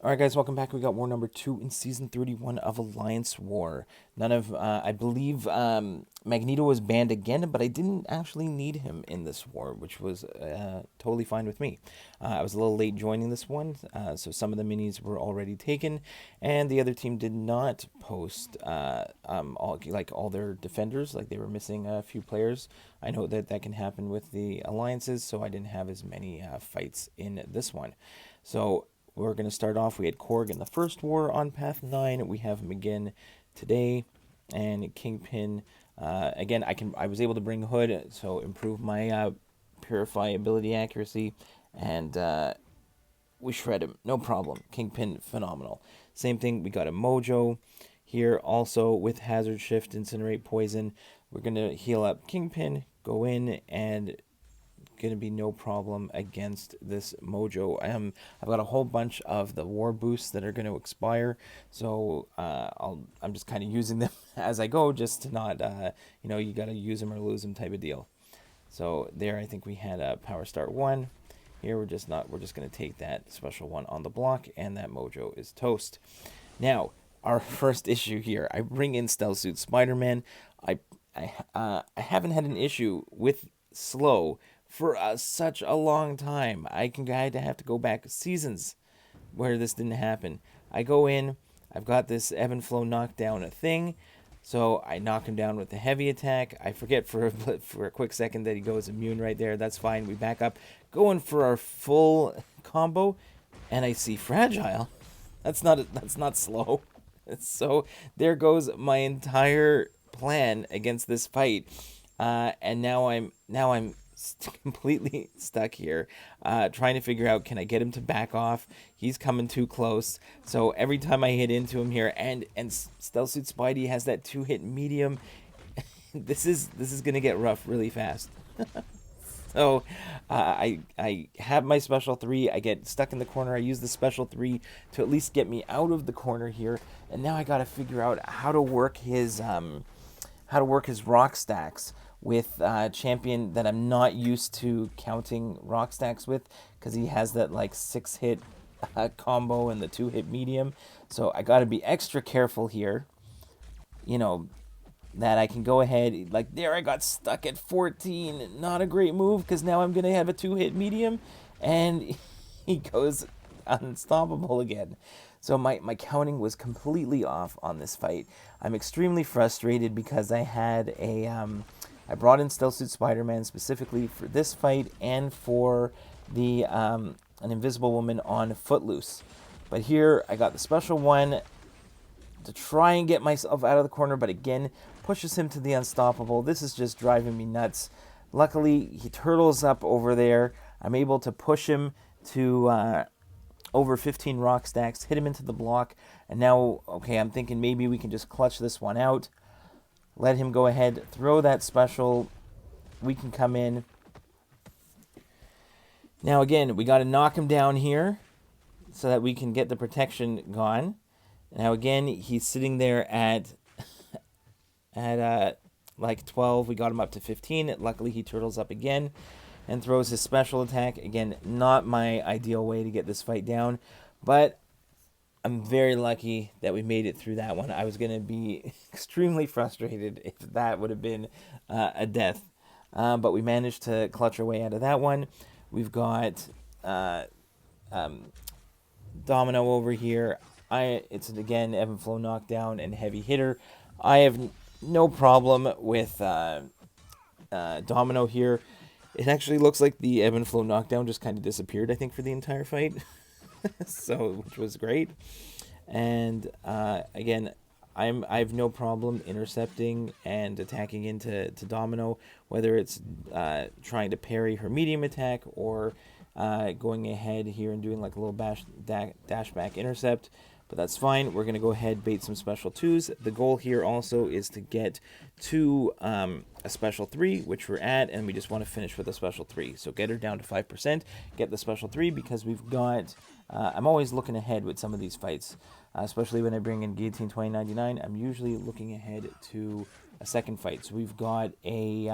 Alright guys, welcome back. We got war number 2 in season 31 of Alliance War. I believe Magneto was banned again, but I didn't actually need him in this war, which was totally fine with me. I was a little late joining this one, so some of the minis were already taken, and the other team did not post all their defenders, like they were missing a few players. I know that that can happen with the alliances, so I didn't have as many fights in this one. So we're going to start off. We had Korg in the first war on Path 9. We have him again today. And Kingpin. Again, I was able to bring Hood, so improve my Purify ability accuracy. And we shred him. No problem. Kingpin, phenomenal. Same thing, we got a Mojo here also with Hazard Shift, Incinerate, Poison. We're going to heal up Kingpin, go in, and going to be no problem against this Mojo. I've got a whole bunch of the war boosts that are going to expire, so I'm just kind of using them as I go, just to not you got to use them or lose them type of deal. So there, I think we had a Power Start 1. Here we're just going to take that special one on the block, and that Mojo is toast. Now our first issue here, I bring in Stealth Suit Spider-Man. I haven't had an issue with slow for such a long time. I had to have to go back seasons where this didn't happen. I go in, I've got this ebb and flow knockdown thing, so I knock him down with the heavy attack. I forget for a quick second that he goes immune right there. That's fine. We back up, going for our full combo, and I see fragile. That's not slow. So there goes my entire plan against this fight, and now I'm completely stuck here, trying to figure out, can I get him to back off? He's coming too close, so every time I hit into him here, and Stealth Suit Spidey has that 2-hit medium. this is gonna get rough really fast. So I have my special 3. I get stuck in the corner. I use the special 3 to at least get me out of the corner here, and now I gotta figure out how to work his rock stacks with champion that I'm not used to counting rock stacks with, because he has that like 6-hit combo and the 2-hit medium. So I got to be extra careful here, that I can go ahead. Like there, I got stuck at 14. Not a great move, because now I'm going to have a 2-hit medium, and he goes unstoppable again. So my counting was completely off on this fight. I'm extremely frustrated because I brought in Stealth Suit Spider-Man specifically for this fight and for the an Invisible Woman on Footloose. But here I got the special one to try and get myself out of the corner, but again, pushes him to the unstoppable. This is just driving me nuts. Luckily, he turtles up over there. I'm able to push him to over 15 rock stacks, hit him into the block, and now, okay, I'm thinking maybe we can just clutch this one out. Let him go ahead, throw that special. We can come in. Now again, we got to knock him down here so that we can get the protection gone. Now again, he's sitting there at like 12. We got him up to 15. Luckily, he turtles up again and throws his special attack. Again, not my ideal way to get this fight down, but I'm very lucky that we made it through that one. I was going to be extremely frustrated if that would have been a death. But we managed to clutch our way out of that one. We've got Domino over here. It's again ebb and flow knockdown and heavy hitter. I have no problem with Domino here. It actually looks like the ebb and flow knockdown just kind of disappeared, I think, for the entire fight. So, which was great. And again, I have no problem intercepting and attacking into Domino, whether it's trying to parry her medium attack or going ahead here and doing like a little dash back intercept. But that's fine. We're going to go ahead, bait some special 2s. The goal here also is to get to a special 3, which we're at, and we just want to finish with a special 3. So get her down to 5%, get the special 3, because we've got... I'm always looking ahead with some of these fights, especially when I bring in Guillotine 2099. I'm usually looking ahead to a second fight. So we've got a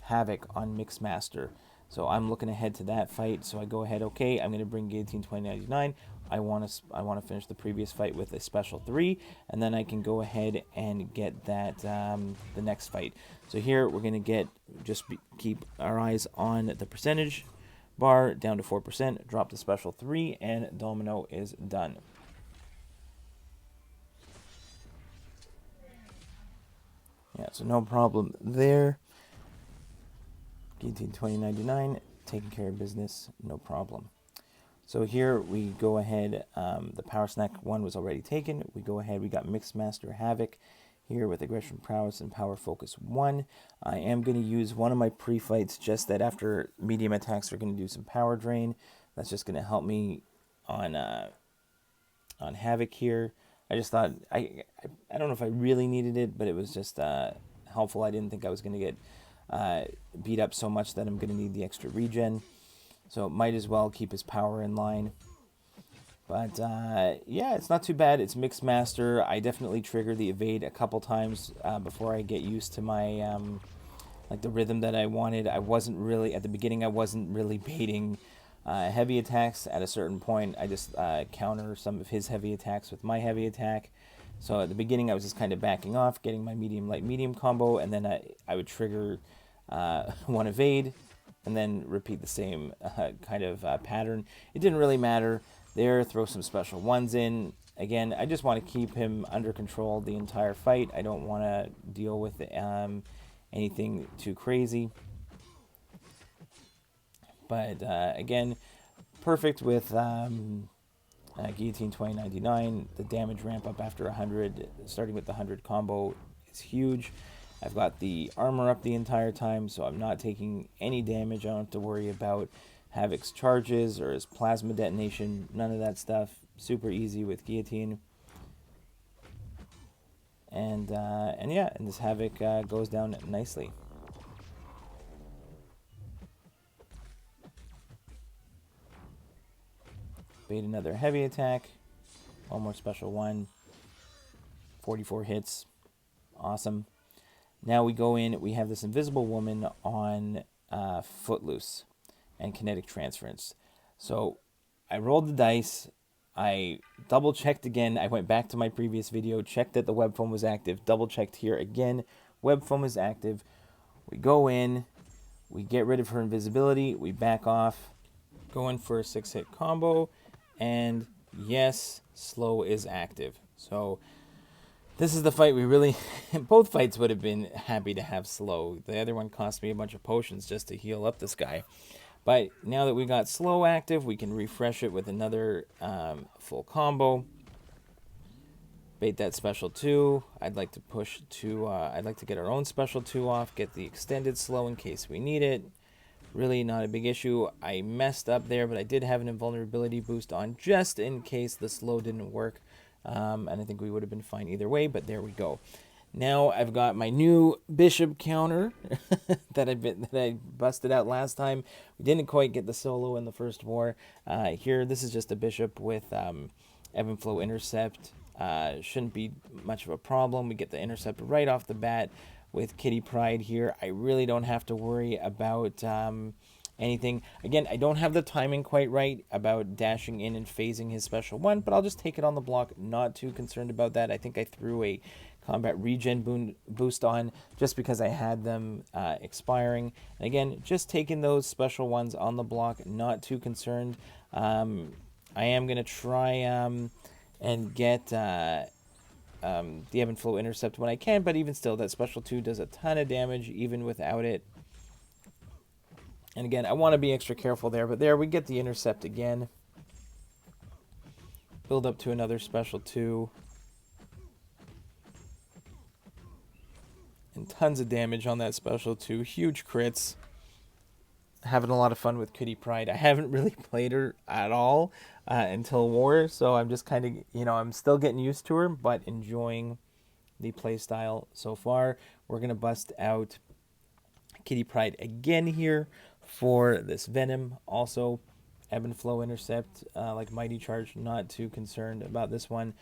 Havoc on Mixed Master. So I'm looking ahead to that fight. So I go ahead, okay, I'm going to bring Guillotine 2099. I want to finish the previous fight with a special 3, and then I can go ahead and get that the next fight. So here we're going to keep our eyes on the percentage bar down to 4%, drop the special 3, and Domino is done. Yeah, so no problem there. Guillotine 2099, taking care of business, no problem. So here we go ahead, the Power Snack 1 was already taken. We go ahead, we got Mixed Master Havoc here with Aggression Prowess and Power Focus 1. I am going to use one of my pre-fights, just that after medium attacks, we're going to do some Power Drain. That's just going to help me on Havoc here. I just thought, I don't know if I really needed it, but it was just helpful. I didn't think I was going to get beat up so much that I'm going to need the extra regen. So might as well keep his power in line. But yeah, it's not too bad. It's Mixed Master. I definitely trigger the evade a couple times before I get used to my like the rhythm that I wanted. I wasn't really, at the beginning, I wasn't really baiting heavy attacks. At a certain point, I just counter some of his heavy attacks with my heavy attack. So at the beginning, I was just kind of backing off, getting my medium, light, medium combo, and then I would trigger one evade, and then repeat the same kind of pattern. It didn't really matter there. Throw some special ones in. Again, I just want to keep him under control the entire fight. I don't want to deal with anything too crazy. But again, perfect with Guillotine 2099. The damage ramp up after 100, starting with the 100 combo, is huge. I've got the armor up the entire time, so I'm not taking any damage. I don't have to worry about Havoc's charges or his plasma detonation. None of that stuff. Super easy with Guillotine. And yeah, and this Havoc goes down nicely. Bait another heavy attack. One more special one. 44 hits. Awesome. Now we go in, we have this Invisible Woman on Footloose and Kinetic Transference. So I rolled the dice, I double checked again, I went back to my previous video, checked that the web foam was active, double checked here again, web foam is active. We go in, we get rid of her invisibility, we back off, go in for a 6-hit combo, and yes, slow is active. So this is the fight we really, both fights would have been happy to have slow. The other one cost me a bunch of potions just to heal up this guy. But now that we got slow active, we can refresh it with another full combo. Bait that special 2. I'd like to push to, I'd like to get our own special 2 off, get the extended slow in case we need it. Really not a big issue. I messed up there, but I did have an invulnerability boost on just in case the slow didn't work. And I think we would have been fine either way, but there we go. Now I've got my new bishop counter that I busted out last time. We didn't quite get the solo in the first war. Here, this is just a bishop with ebb and flow intercept. Shouldn't be much of a problem. We get the intercept right off the bat with Pryde here. I really don't have to worry about anything. Again, I don't have the timing quite right about dashing in and phasing his special 1, but I'll just take it on the block. Not too concerned about that. I think I threw a combat regen boost on just because I had them expiring. And again, just taking those special ones on the block. Not too concerned. I am going to try and get the ebb and flow intercept when I can, but even still, that special 2 does a ton of damage even without it. And again, I want to be extra careful there, but there we get the intercept again. Build up to another special 2. And tons of damage on that special 2. Huge crits. Having a lot of fun with Pryde. I haven't really played her at all until war, so I'm just kind of, you know, I'm still getting used to her, but enjoying the playstyle so far. We're going to bust out Pryde again here for this Venom. Also, ebb and flow intercept, like Mighty Charge. Not too concerned about this one.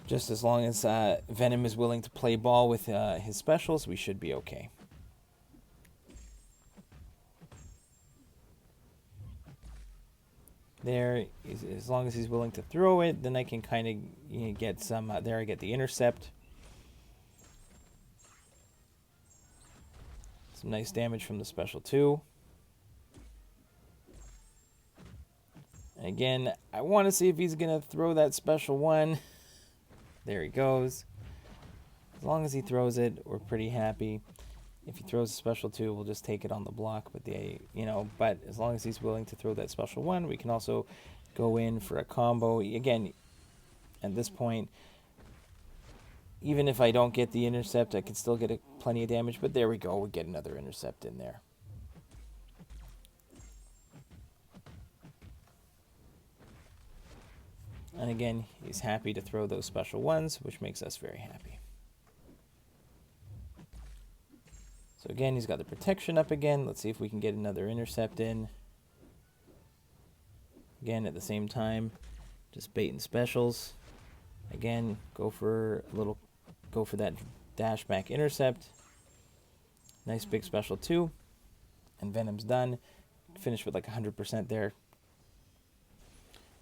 Just as long as Venom is willing to play ball with his specials, we should be okay. there. As long as he's willing to throw it, then I can kind of get some. There I get the intercept. Some nice damage from the special 2. Again, I want to see if he's going to throw that special 1. There he goes. As long as he throws it, we're pretty happy. If he throws a special 2, we'll just take it on the block. But but as long as he's willing to throw that special 1, we can also go in for a combo. Again, at this point, even if I don't get the intercept, I can still get plenty of damage. But there we go. We get another intercept in there. And again, he's happy to throw those special 1s, which makes us very happy. So again, he's got the protection up again. Let's see if we can get another intercept in. Again, at the same time, just baiting specials. Again, go for that dash back intercept. Nice big special 2. And Venom's done. Finished with like 100% there.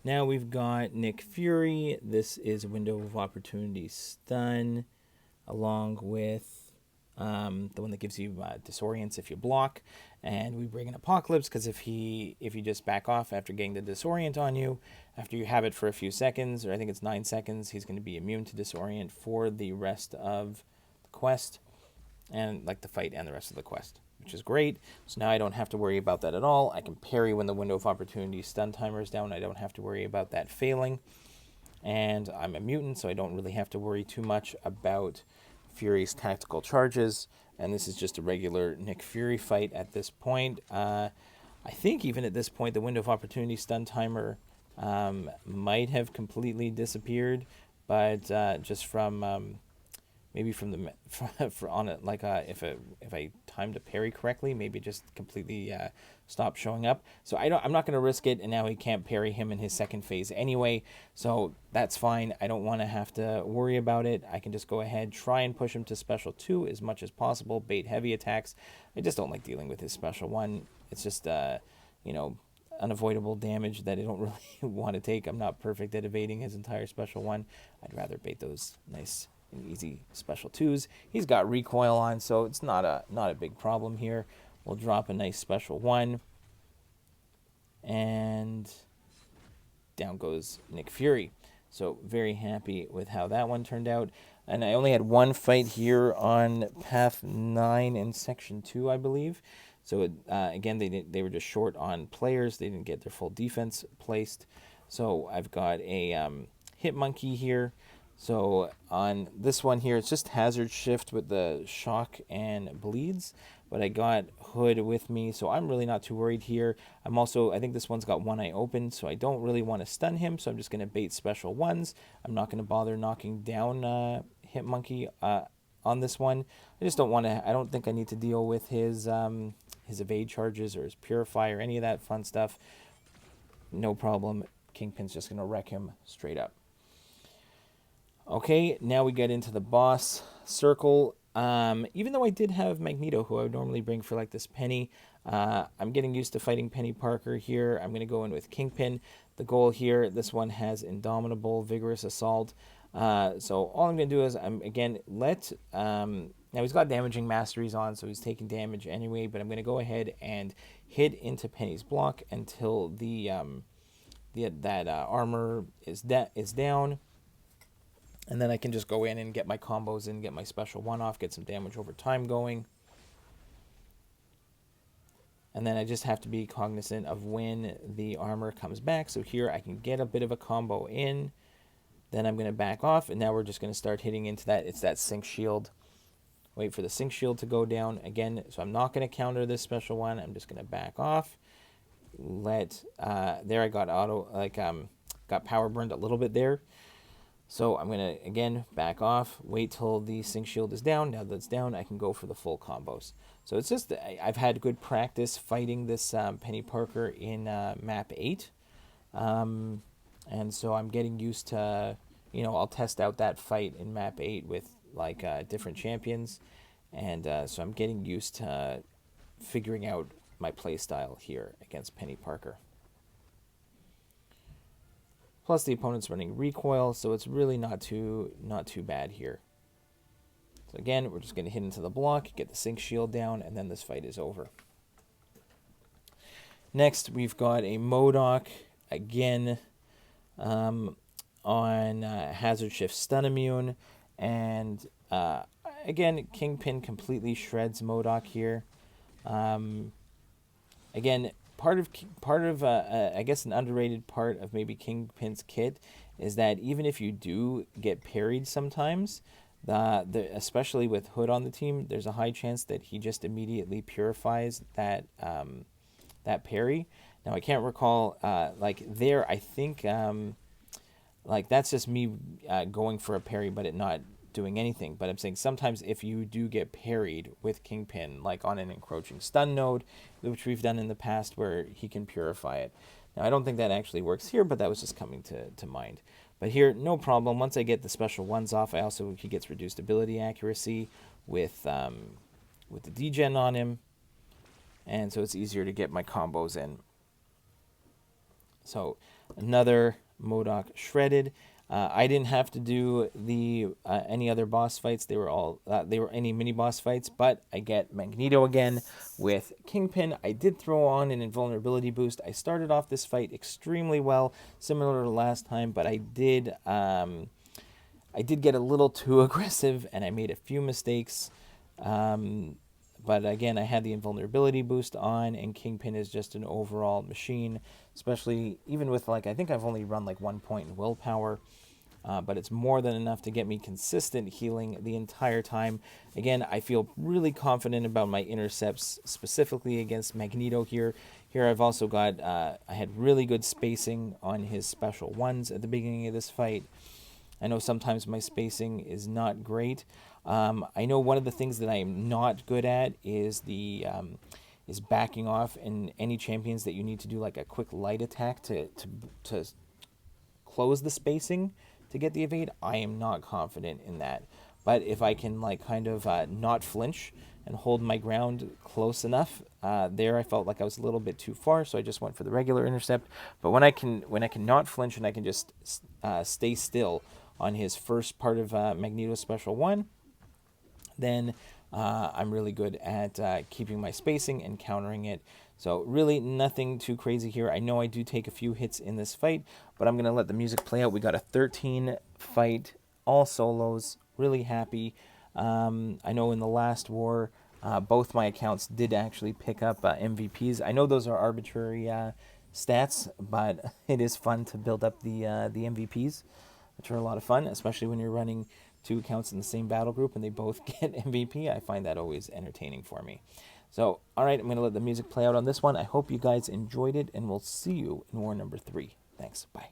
Now we've got Nick Fury. This is Window of Opportunity Stun, along with the one that gives you disorients if you block. And we bring in Apocalypse because if you just back off after getting the disorient on you, after you have it for a few seconds, or I think it's 9 seconds, he's going to be immune to disorient for the rest of the quest, and like the fight and the rest of the quest, which is great. So now I don't have to worry about that at all. I can parry when the Window of Opportunity stun timer is down. I don't have to worry about that failing. And I'm a mutant, so I don't really have to worry too much about Fury's tactical charges. And this is just a regular Nick Fury fight at this point. I think even at this point, the Window of Opportunity stun timer might have completely disappeared. But just from... maybe from the on it, like if I timed a parry correctly, maybe just completely stopped showing up. So I'm not going to risk it, and now he can't parry him in his second phase anyway. So that's fine. I don't want to have to worry about it. I can just go ahead, try and push him to special 2 as much as possible, bait heavy attacks. I just don't like dealing with his special 1. It's just unavoidable damage that I don't really want to take. I'm not perfect at evading his entire special 1. I'd rather bait those nice and easy special 2s. He's got recoil on, so it's not a big problem here. We'll drop a nice special 1, and down goes Nick Fury. So very happy with how that one turned out. And I only had one fight here on Path 9 in Section 2, I believe. So again, they were just short on players. They didn't get their full defense placed. So I've got a Hit Monkey here. So on this one here, it's just hazard shift with the shock and bleeds, but I got Hood with me, so I'm really not too worried here. I think this one's got one eye open, so I don't really want to stun him, so I'm just going to bait special 1s. I'm not going to bother knocking down Hit Monkey on this one. I just don't want to. I don't think I need to deal with his evade charges or his purify or any of that fun stuff. No problem. Kingpin's just going to wreck him straight up. Okay, now we get into the boss circle. Even though I did have Magneto, who I would normally bring for like this Peni, I'm getting used to fighting Peni Parker here. I'm going to go in with Kingpin. The goal here, this one has Indomitable, Vigorous Assault. So all I'm going to do is, now he's got Damaging Masteries on, so he's taking damage anyway, but I'm going to go ahead and hit into Penny's block until that armor is down. And then I can just go in and get my combos in, get my special 1 off, get some damage over time going. And then I just have to be cognizant of when the armor comes back. So here I can get a bit of a combo in. Then I'm going to back off, and now we're just going to start hitting into that. It's that Sync Shield. Wait for the Sync Shield to go down again. So I'm not going to counter this special 1. I'm just going to back off. There I got got power burned a little bit there. So I'm going to, again, back off, wait till the Sync Shield is down. Now that it's down, I can go for the full combos. So it's just, I've had good practice fighting this Peni Parker in Map 8. And so I'm getting used to, I'll test out that fight in Map 8 with, different champions. And so I'm getting used to figuring out my play style here against Peni Parker. Plus the opponent's running recoil, so it's really not too bad here. So again, we're just going to hit into the block, get the sync shield down, and then this fight is over. Next, we've got a MCOC, again, on Hazard Shift Stun Immune, and again, Kingpin completely shreds MCOC here. Again, part of I guess an underrated part of maybe Kingpin's kit is that even if you do get parried sometimes, especially with Hood on the team, there's a high chance that he just immediately purifies that that parry. Now I can't recall I think that's just me going for a parry but it not doing anything. But I'm saying sometimes if you do get parried with Kingpin, like on an encroaching stun node, which we've done in the past where he can purify it. Now I don't think that actually works here, but that was just coming to mind. But here, no problem. Once I get the special ones off, he gets reduced ability accuracy with the degen on him, and so it's easier to get my combos in. So another MCOC shredded. I didn't have to do the any other boss fights. They were any mini boss fights, but I get Magneto again with Kingpin. I did throw on an invulnerability boost. I started off this fight extremely well, similar to last time, but I did get a little too aggressive and I made a few mistakes. But again, I had the invulnerability boost on, and Kingpin is just an overall machine, especially even with I think I've only run 1 point in willpower, but it's more than enough to get me consistent healing the entire time. Again, I feel really confident about my intercepts, specifically against Magneto here. Here I've also got, I had really good spacing on his special ones at the beginning of this fight. I know sometimes my spacing is not great. I know one of the things that I am not good at is is backing off in any champions that you need to do a quick light attack to close the spacing to get the evade. I am not confident in that. But if I can not flinch and hold my ground close enough, there I felt like I was a little bit too far, so I just went for the regular intercept. But when I can not flinch and I can just stay still on his first part of Magneto's special one, then I'm really good at keeping my spacing and countering it. So really nothing too crazy here. I know I do take a few hits in this fight, but I'm going to let the music play out. We got a 13 fight, all solos, really happy. I know in the last war, both my accounts did actually pick up MVPs. I know those are arbitrary stats, but it is fun to build up the MVPs, which are a lot of fun, especially when you're running 2 accounts in the same battle group and they both get MVP. I find that always entertaining for me. So, all right, I'm going to let the music play out on this one. I hope you guys enjoyed it, and we'll see you in war number 3. Thanks. Bye.